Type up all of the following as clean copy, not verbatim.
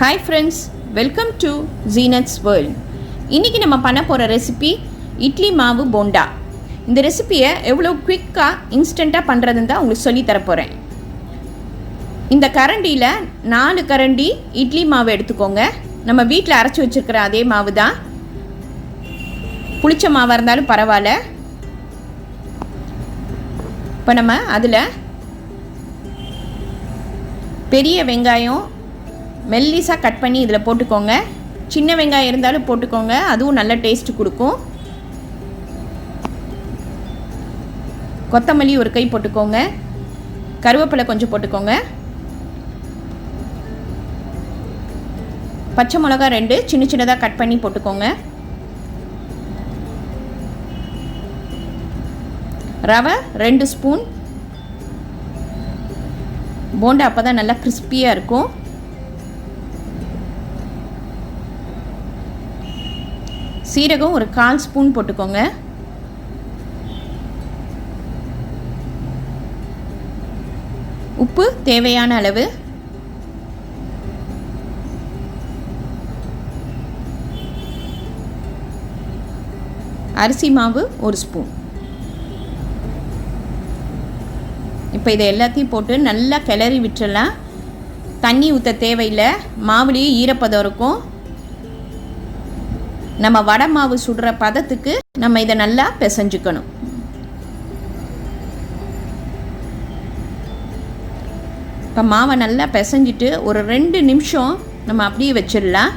Hi friends, welcome to Zeenath's World. இன்றைக்கி நம்ம பண்ண போகிற ரெசிபி இட்லி மாவு போண்டா. இந்த ரெசிபியை எவ்வளோ குவிக்காக இன்ஸ்டண்ட்டாக பண்ணுறதுன்னு தான் உங்களுக்கு சொல்லி தரப்போகிறேன். இந்த கரண்டியில் 4 கரண்டி இட்லி மாவு எடுத்துக்கோங்க. நம்ம வீட்டில் அரைச்சி வச்சுருக்கிற அதே மாவு தான், புளிச்ச மாவாக இருந்தாலும் பரவாயில்ல. இப்போ நம்ம அதில் பெரிய வெங்காயம் மெல்லிஸாக கட் பண்ணி இதில் போட்டுக்கோங்க. சின்ன வெங்காயம் இருந்தாலும் போட்டுக்கோங்க, அதுவும் நல்ல டேஸ்ட் கொடுக்கும். கொத்தமல்லி ஒரு கை போட்டுக்கோங்க, கருவேப்பிலை கொஞ்சம் போட்டுக்கோங்க, பச்சை மிளகா 2 சின்ன சின்னதாக கட் பண்ணி போட்டுக்கோங்க, ரவை 2 ஸ்பூன். போண்டா அப்போ தான் நல்லா கிறிஸ்பியாக இருக்கும். சீரகம் ஒரு 1/4 ஸ்பூன் போட்டுக்கோங்க. உப்பு தேவையான அளவு. அரிசி மாவு 1 ஸ்பூன். இப்போ இதை எல்லாத்தையும் போட்டு நல்லா கிளறி விட்டுறலாம். தண்ணி ஊற்ற தேவையில்லை, மாவுலேயே ஈரப்பதம் இருக்கும். நம்ம வடை மாவு சுடுற பதத்துக்கு நம்ம இதை நல்லா பிசைஞ்சுக்கணும். இப்போ மாவை நல்லா பிசைஞ்சிட்டு ஒரு 2 நிமிஷம் நம்ம அப்படியே வச்சிடலாம்.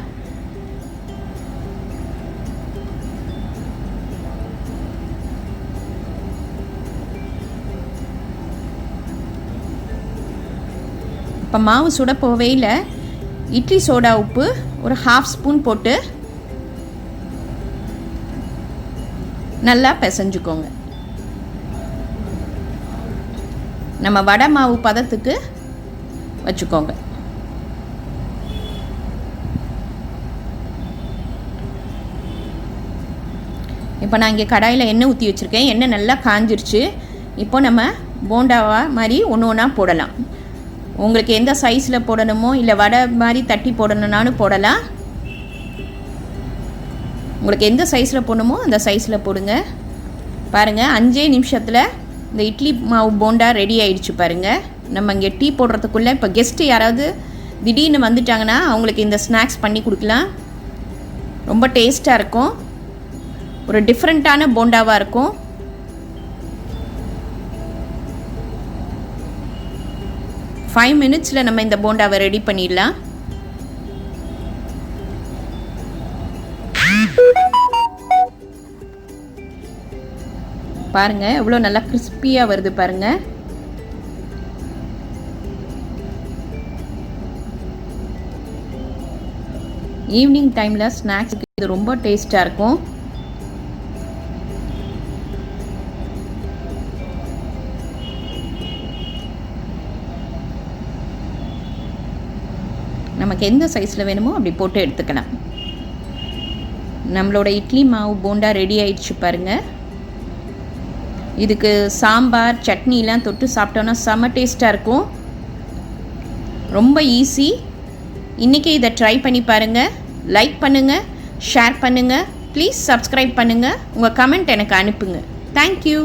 இப்போ மாவு சுட போவையில் இட்லி சோடா உப்பு ஒரு 1/2 ஸ்பூன் போட்டு நல்லா பிசைஞ்சுக்கோங்க. நம்ம வடை மாவு பதத்துக்கு வச்சுக்கோங்க. இப்போ நான் இங்கே கடாயில் எண்ணெய் ஊற்றி வச்சுருக்கேன். எண்ணெய் நல்லா காஞ்சிருச்சு. இப்போ நம்ம போண்டாவா மாதிரி ஒன்று ஒன்றா போடலாம். உங்களுக்கு எந்த சைஸில் போடணுமோ இல்லை வடை மாதிரி தட்டி போடணுன்னாலும் போடலாம். உங்களுக்கு எந்த சைஸில் போடணுமோ அந்த சைஸில் போடுங்க. பாருங்கள், 5 நிமிஷத்தில் இந்த இட்லி மாவு போண்டா ரெடி ஆகிடுச்சு. பாருங்கள், நம்ம இங்கே டீ போடுறதுக்குள்ளே இப்போ கெஸ்ட்டு யாராவது திடீர்னு வந்துட்டாங்கன்னா அவங்களுக்கு இந்த ஸ்நாக்ஸ் பண்ணி கொடுக்கலாம். ரொம்ப டேஸ்ட்டாக இருக்கும். ஒரு டிஃப்ரெண்ட்டான போண்டாவாக இருக்கும். ஃபைவ் மினிட்ஸில் நம்ம இந்த போண்டாவை ரெடி பண்ணிடலாம். பாருங்கள் எவ்வளோ நல்லா கிறிஸ்பியாக வருது பாருங்கள். ஈவினிங் டைமில் ஸ்நாக்ஸுக்கு இது ரொம்ப டேஸ்ட்டாக இருக்கும். நமக்கு எந்த சைஸில் வேணுமோ அப்படி போட்டு எடுத்துக்கலாம். நம்மளோட இட்லி மாவு போண்டா ரெடி ஆயிடுச்சு பாருங்கள். இதுக்கு சாம்பார் சட்னிலாம் தொட்டு சாப்பிட்டோன்னா செம்ம டேஸ்ட்டாக இருக்கும். ரொம்ப ஈஸி. இன்றைக்கி இதை ட்ரை பண்ணி பாருங்கள். லைக் பண்ணுங்கள், ஷேர் பண்ணுங்கள், ப்ளீஸ் சப்ஸ்கிரைப் பண்ணுங்கள். உங்கள் கமெண்ட் எனக்கு அனுப்புங்க. தேங்க்யூ.